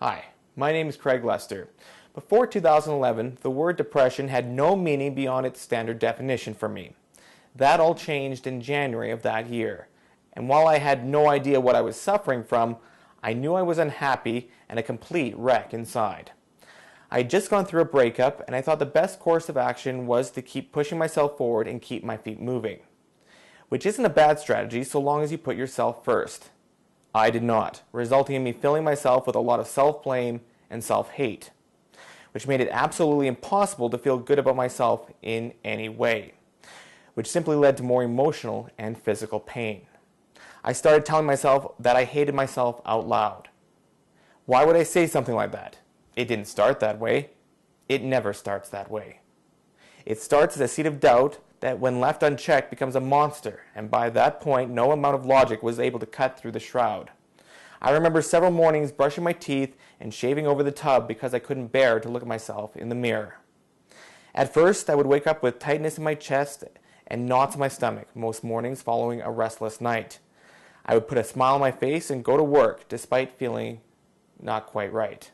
Hi, my name is Craig Lester. Before 2011, the word depression had no meaning beyond its standard definition for me. That all changed in January of that year. And while I had no idea what I was suffering from, I knew I was unhappy and a complete wreck inside. I had just gone through a breakup, and I thought the best course of action was to keep pushing myself forward and keep my feet moving. Which isn't a bad strategy so long as you put yourself first. I did not, resulting in me filling myself with a lot of self-blame and self-hate, which made it absolutely impossible to feel good about myself in any way, which simply led to more emotional and physical pain. I started telling myself that I hated myself out loud. Why would I say something like that? It didn't start that way. It never starts that way. It starts as a seed of doubt that when left unchecked becomes a monster, and by that point no amount of logic was able to cut through the shroud. I remember several mornings brushing my teeth and shaving over the tub because I couldn't bear to look at myself in the mirror. At first I would wake up with tightness in my chest and knots in my stomach most mornings following a restless night. I would put a smile on my face and go to work despite feeling not quite right.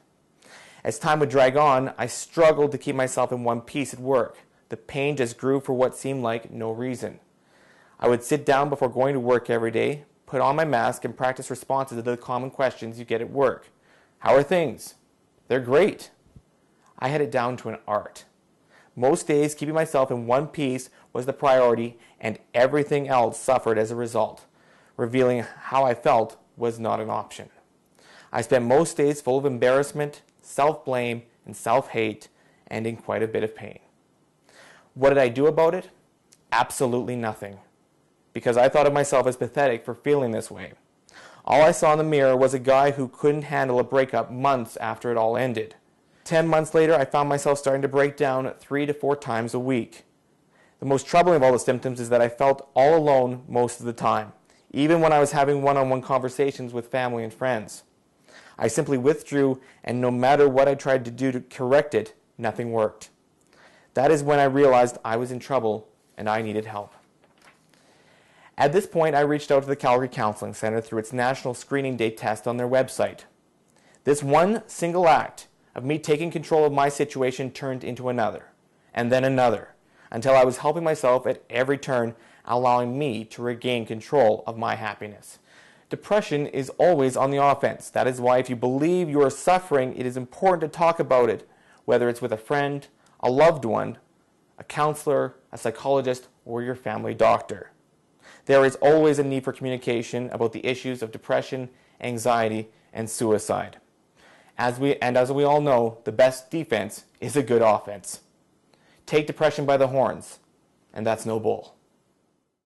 As time would drag on, I struggled to keep myself in one piece at work. The pain just grew for what seemed like no reason. I would sit down before going to work every day, put on my mask, and practice responses to the common questions you get at work. How are things? They're great. I had it down to an art. Most days, keeping myself in one piece was the priority, and everything else suffered as a result. Revealing how I felt was not an option. I spent most days full of embarrassment, self-blame, and self-hate, and in quite a bit of pain. What did I do about it? Absolutely nothing, because I thought of myself as pathetic for feeling this way. All I saw in the mirror was a guy who couldn't handle a breakup months after it all ended. 10 months later, I found myself starting to break down 3 to 4 times a week. The most troubling of all the symptoms is that I felt all alone most of the time, even when I was having one-on-one conversations with family and friends. I simply withdrew, and no matter what I tried to do to correct it, nothing worked. That is when I realized I was in trouble and I needed help. At this point, I reached out to the Calgary Counselling Centre through its National Screening Day test on their website. This one single act of me taking control of my situation turned into another, and then another, until I was helping myself at every turn, allowing me to regain control of my happiness. Depression is always on the offense. That is why if you believe you are suffering, it is important to talk about it, whether it's with a friend, a loved one, a counselor, a psychologist, or your family doctor. There is always a need for communication about the issues of depression, anxiety, and suicide. As we all know, the best defense is a good offense. Take depression by the horns, and that's no bull.